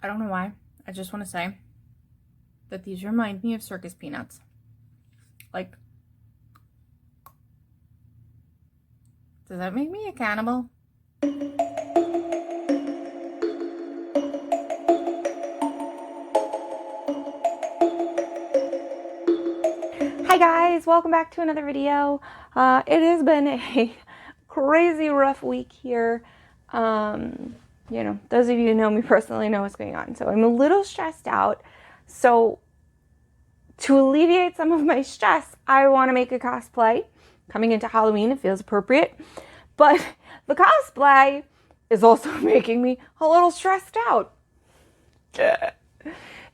I don't know why. I just want to say that these remind me of circus peanuts. Like, does that make me a cannibal? Hi guys, welcome back to another video. It has been a crazy rough week here. You know, those of you who know me personally know what's going on. So I'm a little stressed out. So to alleviate some of my stress, I want to make a cosplay. Coming into Halloween, it feels appropriate. But the cosplay is also making me a little stressed out.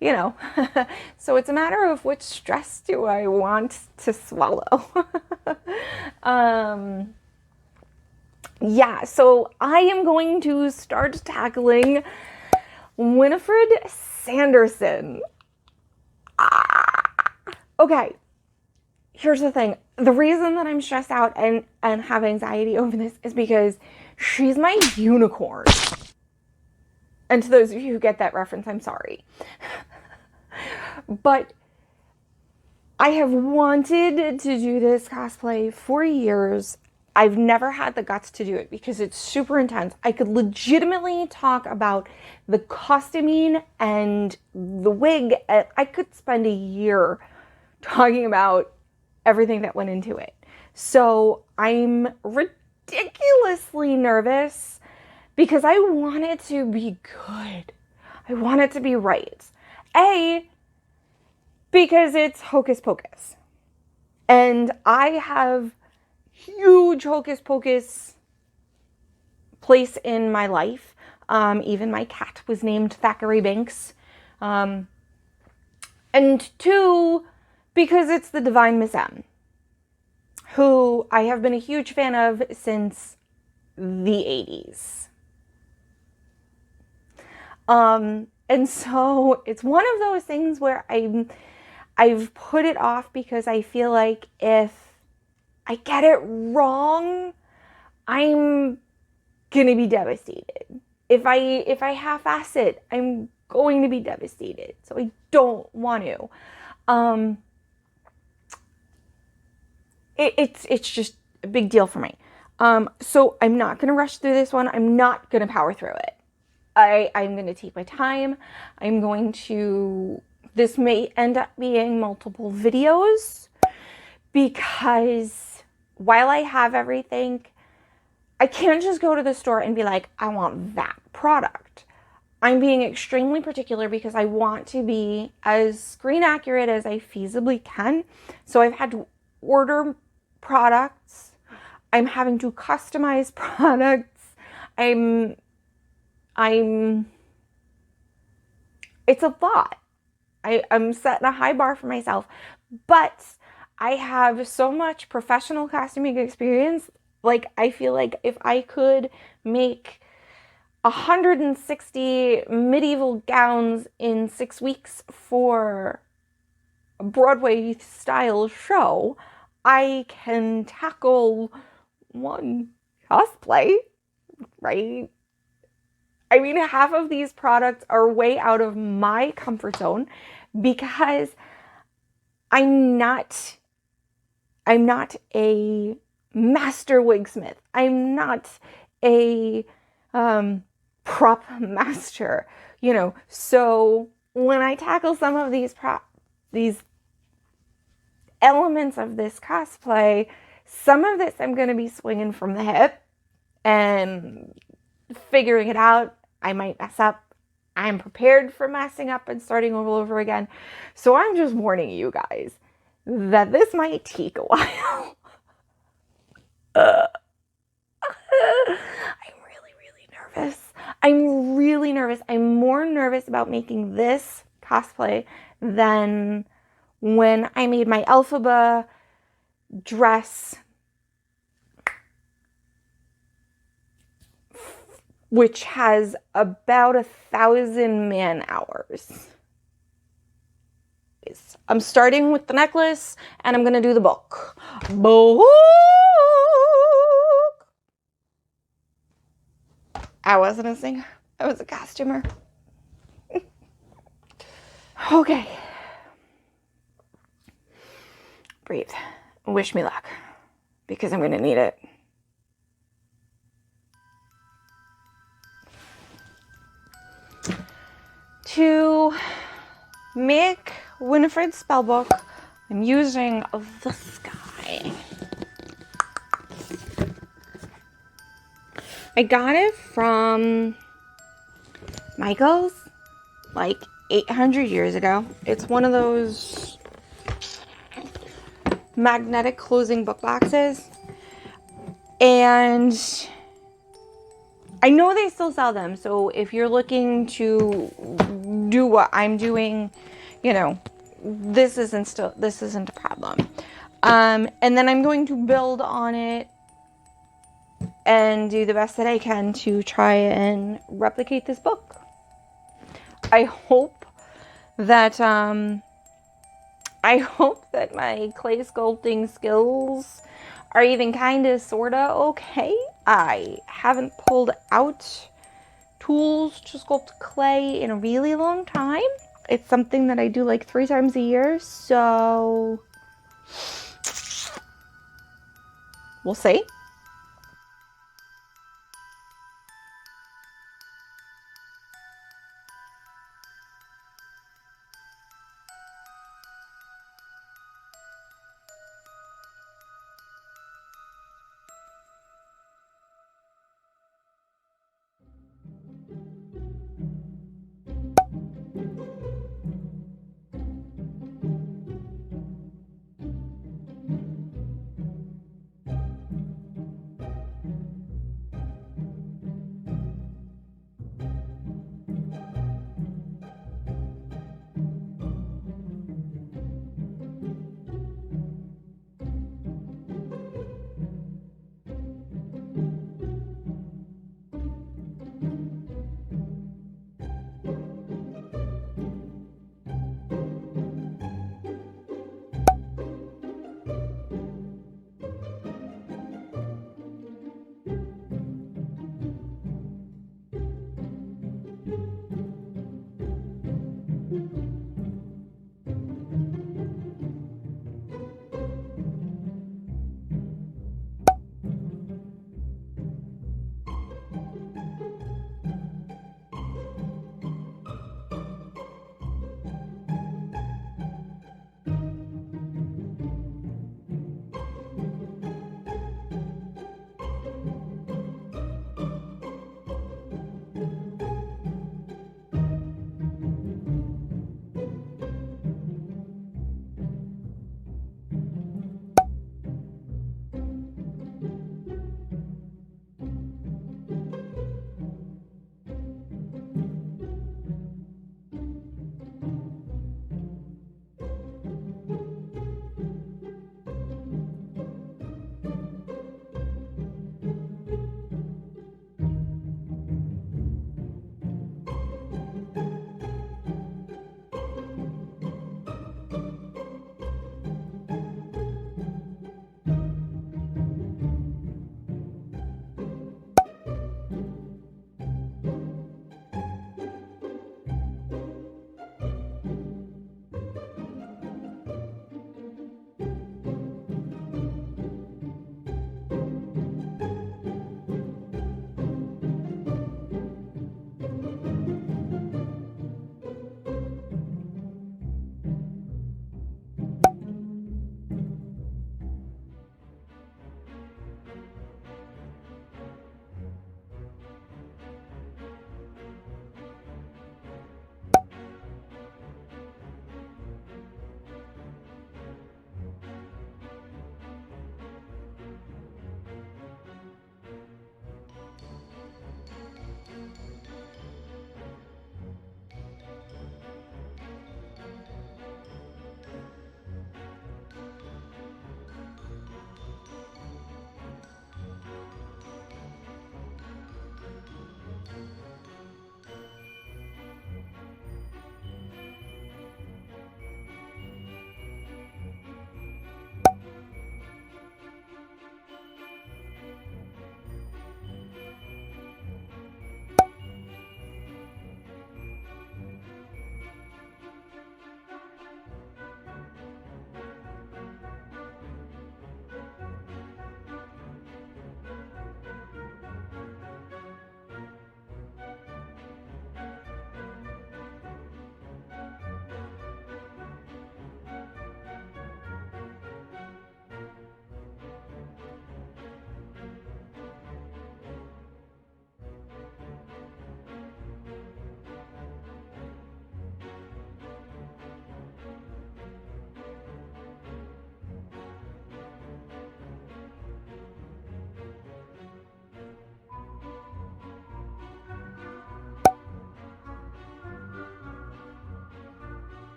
You know, so it's a matter of which stress do I want to swallow. Yeah, so I am going to start tackling Winifred Sanderson. Okay, here's the thing. The reason that I'm stressed out and have anxiety over this is because she's my unicorn. And to those of you who get that reference, I'm sorry. But I have wanted to do this cosplay for years. I've never had the guts to do it because it's super intense. I could legitimately talk about the costuming and the wig. I could spend a year talking about everything that went into it. So I'm ridiculously nervous because I want it to be good. I want it to be right. Because it's Hocus Pocus. And I have huge Hocus Pocus place in my life. Even my cat was named Thackeray Banks. And 2, because it's the Divine Miss M, who I have been a huge fan of since the 80s. And so it's one of those things where I've put it off because I feel like if I get it wrong, I'm gonna be devastated. If I half-ass it, I'm going to be devastated. So I don't want to. It's just a big deal for me. So I'm not gonna rush through this one. I'm not gonna power through it. I'm going to take my time. This may end up being multiple videos because while I have everything, I can't just go to the store and be like, I want that product. I'm being extremely particular because I want to be as screen accurate as I feasibly can. So I've had to order products. I'm having to customize products. It's a lot. I'm setting a high bar for myself, but I have so much professional costuming experience. Like, I feel like if I could make 160 medieval gowns in 6 weeks for a Broadway style show, I can tackle one cosplay, right? I mean, half of these products are way out of my comfort zone because I'm not a master wigsmith. I'm not a prop master, you know. So when I tackle some of these elements of this cosplay, some of this I'm going to be swinging from the hip and figuring it out. I might mess up. I'm prepared for messing up and starting all over again. So I'm just warning you guys that this might take a while. I'm really nervous. I'm really nervous. I'm more nervous about making this cosplay than when I made my Elphaba dress, which has about 1,000 man hours. I'm starting with the necklace and I'm gonna do the book. I wasn't a singer, I was a costumer. Okay. Breathe. Wish me luck, because I'm going to need it. To make Winifred's spellbook, I'm using this guy. I got it from Michael's like 800 years ago. It's one of those magnetic closing book boxes. And I know they still sell them. So if you're looking to do what I'm doing, you know, this isn't a problem. And then I'm going to build on it and do the best that I can to try and replicate this book. I hope that my clay sculpting skills are even kind of sorta okay. I haven't pulled out tools to sculpt clay in a really long time. It's something that I do like 3 times a year, so we'll see.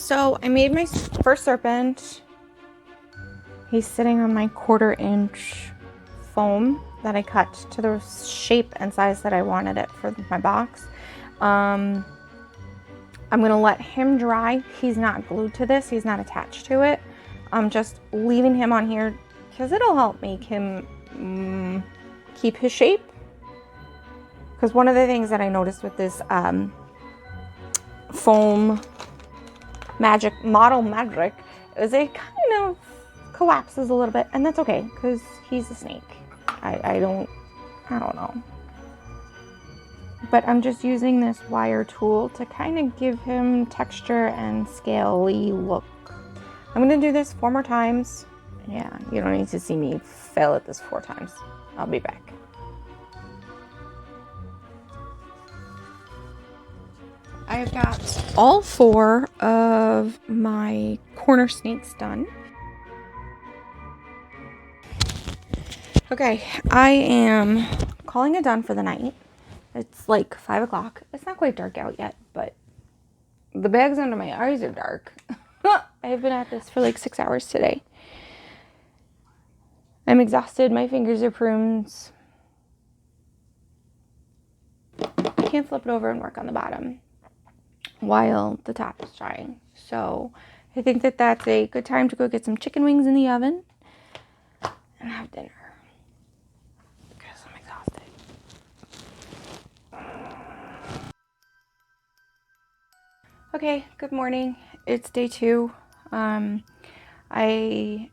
So I made my first serpent. He's sitting on my 1/4-inch foam that I cut to the shape and size that I wanted it for my box. I'm gonna let him dry. He's not glued to this, he's not attached to it. I'm just leaving him on here because it'll help make him keep his shape. Because one of the things that I noticed with this foam model magic is it kind of collapses a little bit, and that's okay because he's a snake. I don't know. But I'm just using this wire tool to kind of give him texture and scaly look. I'm gonna do this 4 more times. Yeah, you don't need to see me fail at this 4 times. I'll be back. I've got all 4 of my corner snakes done. Okay, I am calling it done for the night. It's like 5 o'clock. It's not quite dark out yet, but the bags under my eyes are dark. I've been at this for like 6 hours today. I'm exhausted. My fingers are prunes. I can't flip it over and work on the bottom while the top is drying. So I think that that's a good time to go get some chicken wings in the oven and have dinner because I'm exhausted. Okay, good morning. It's day 2. I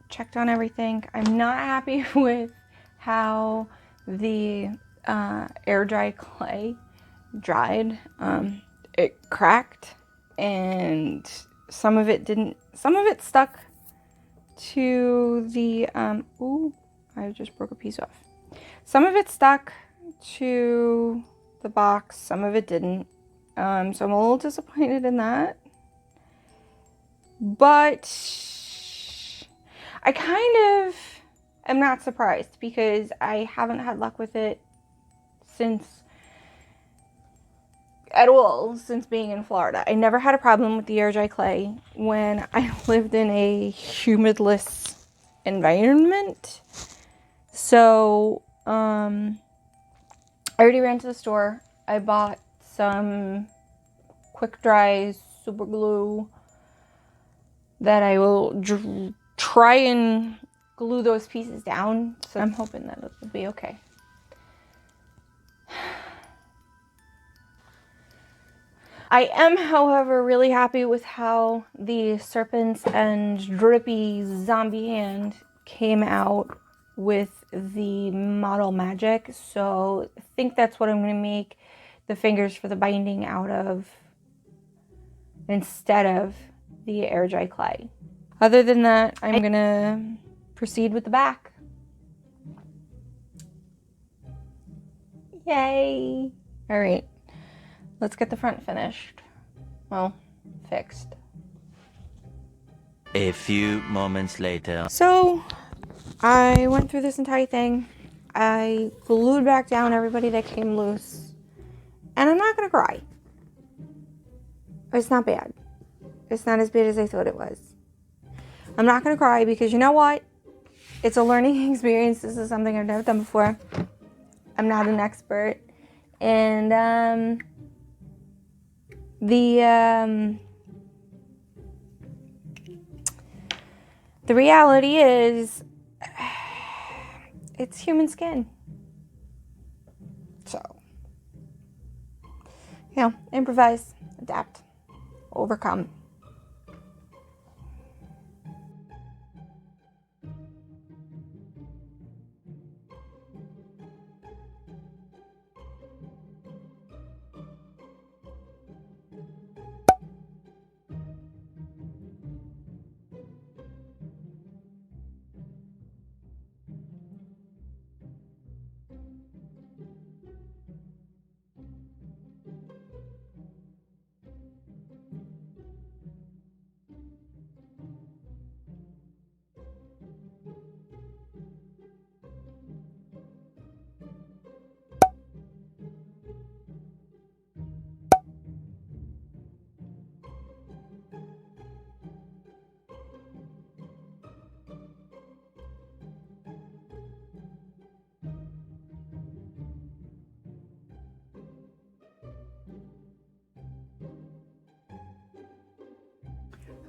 checked on everything. I'm not happy with how the air dry clay dried. It cracked and some of it stuck to the ooh, I just broke a piece off. Some of it stuck to the box, some of it didn't. So I'm a little disappointed in that. But I kind of am not surprised because I haven't had luck with it since being in Florida. I never had a problem with the air dry clay when I lived in a humidless environment. So I already ran to the store. I bought some quick dry super glue that I will try and glue those pieces down. So I'm hoping that it'll be okay. I am, however, really happy with how the Serpants and drippy zombie hand came out with the model magic. So I think that's what I'm going to make the fingers for the binding out of instead of the air dry clay. Other than that, I'm going to proceed with the back. Yay! All right. Let's get the front finished. Well, fixed. A few moments later. So, I went through this entire thing. I glued back down everybody that came loose. And I'm not gonna cry. It's not bad. It's not as bad as I thought it was. I'm not gonna cry because you know what? It's a learning experience. This is something I've never done before. I'm not an expert. And, the reality is it's human skin. So, you know, improvise, adapt, overcome.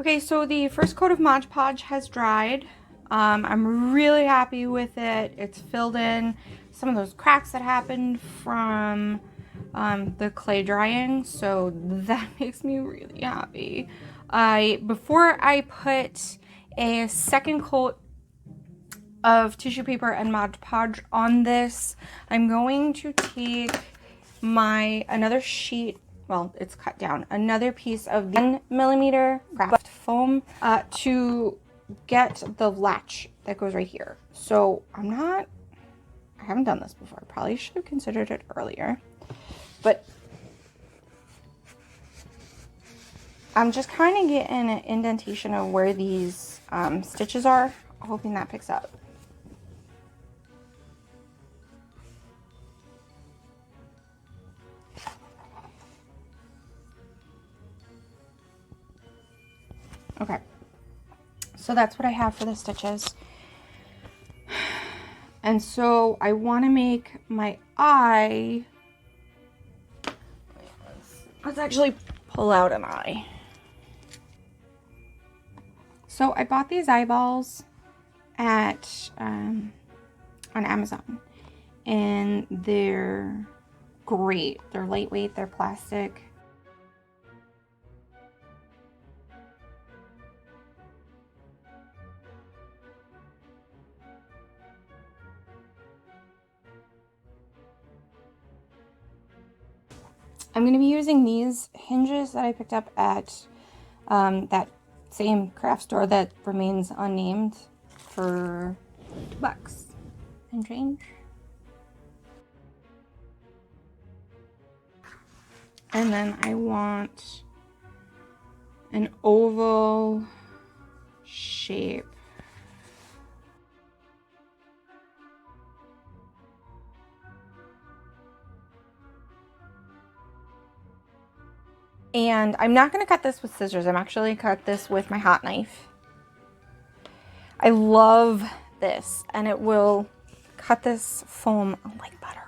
Okay, so the first coat of Mod Podge has dried. I'm really happy with it. It's filled in some of those cracks that happened from the clay drying, so that makes me really happy. Before I put a second coat of tissue paper and Mod Podge on this, I'm going to take another sheet, well, it's cut down, another piece of the 1mm craft foam to get the latch that goes right here. So I haven't done this before. I probably should have considered it earlier, but I'm just kind of getting an indentation of where these stitches are, hoping that picks up. Okay, so that's what I have for the stitches. And so I want to make my eye, let's actually pull out an eye. So I bought these eyeballs at on Amazon, and they're great. They're lightweight, they're plastic. I'm going to be using these hinges that I picked up at that same craft store that remains unnamed for $2 and change. And then I want an oval shape. And I'm not going to cut this with scissors. I'm actually cut this with my hot knife. I love this, and it will cut this foam like butter.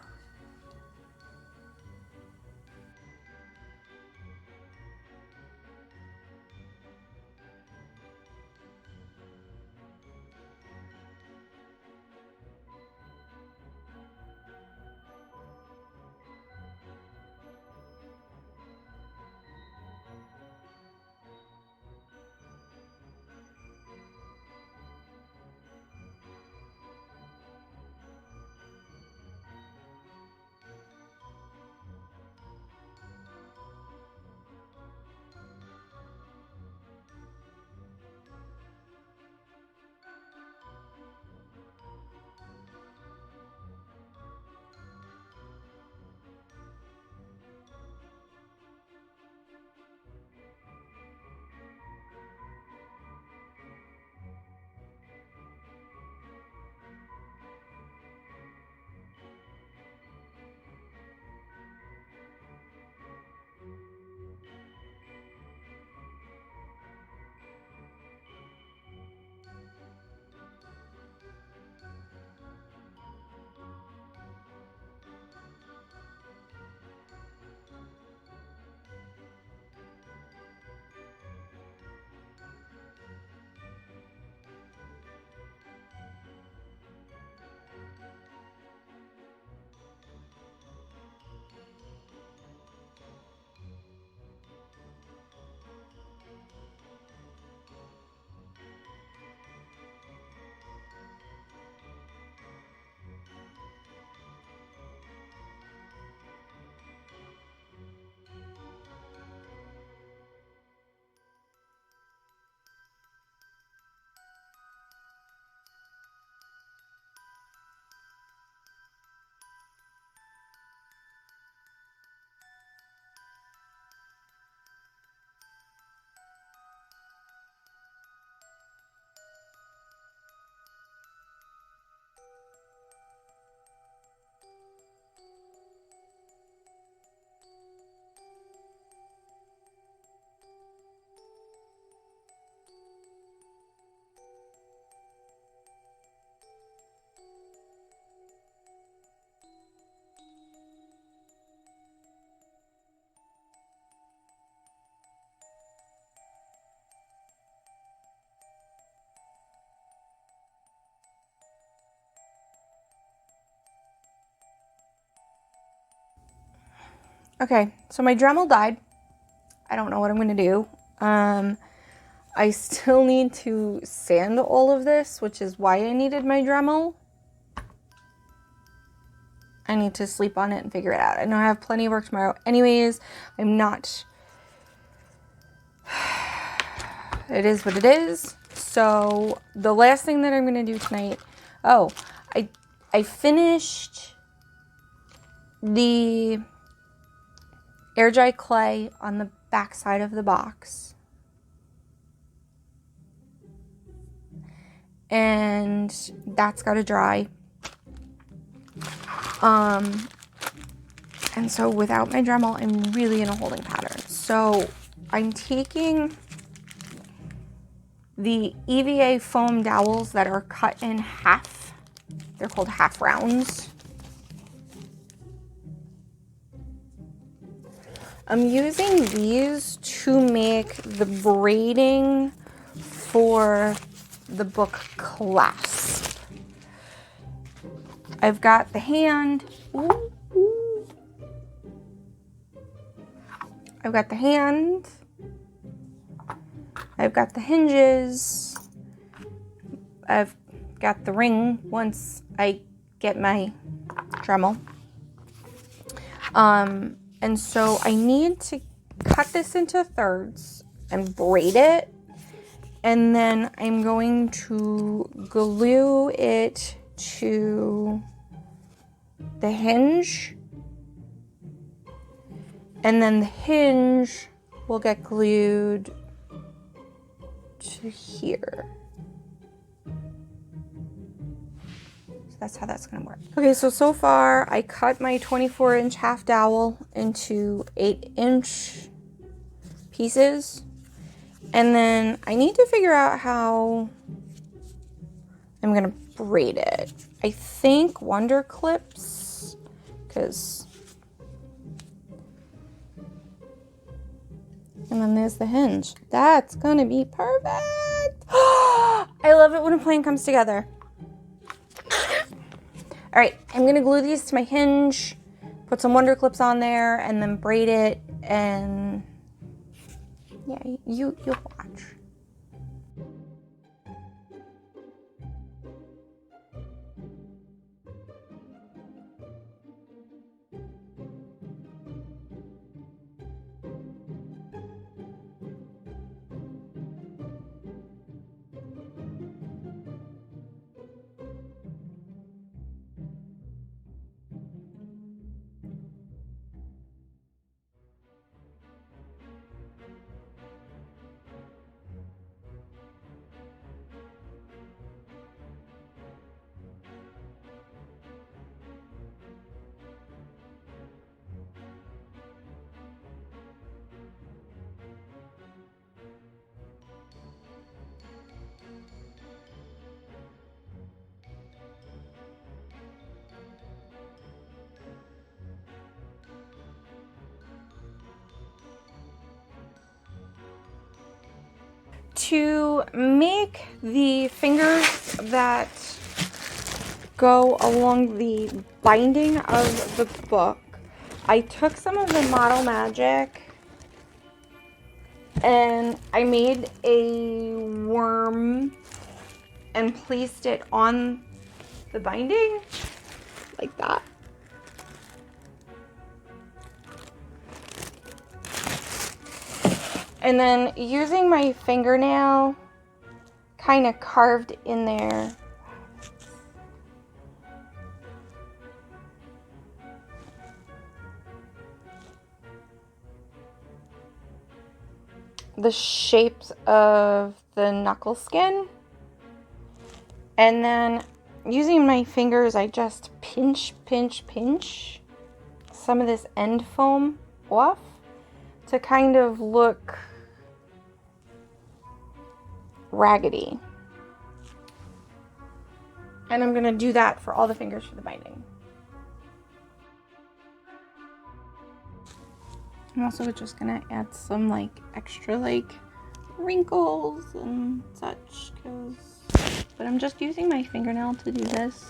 Okay, so my Dremel died. I don't know what I'm gonna do. I still need to sand all of this, which is why I needed my Dremel. I need to sleep on it and figure it out. I know I have plenty of work tomorrow. Anyways, I'm not... It is what it is. So the last thing that I'm going to do tonight... Oh, I finished the air dry clay on the back side of the box. And that's got to dry. And so without my Dremel, I'm really in a holding pattern. So I'm taking the EVA foam dowels that are cut in half. They're called half rounds. I'm using these to make the braiding for the book clasp. I've got the hand. Ooh, ooh. I've got the hand. I've got the hinges. I've got the ring once I get my Dremel. And so I need to cut this into thirds and braid it. And then I'm going to glue it to the hinge. And then the hinge will get glued to here. So that's how that's gonna work. Okay, so far I cut my 24-inch half dowel into 8-inch pieces. And then I need to figure out how I'm gonna braid it. I think Wonder Clips, because... And then there's the hinge. That's gonna be perfect. I love it when a plan comes together. All right, I'm gonna glue these to my hinge, put some Wonder Clips on there, and then braid it, and yeah, you'll watch. To make the fingers that go along the binding of the book, I took some of the Model Magic and I made a worm and placed it on the binding like that. And then using my fingernail, kind of carved in there. The shapes of the knuckle skin. And then using my fingers, I just pinch some of this end foam off to kind of look raggedy. And I'm gonna do that for all the fingers for the binding. I'm also just gonna add some like extra like wrinkles and such, but I'm just using my fingernail to do this.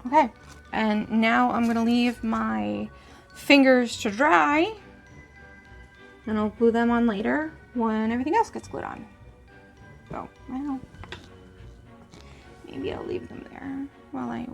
Okay, And now I'm gonna leave my fingers to dry, and I'll glue them on later when everything else gets glued on. So, well, maybe I'll leave them there while I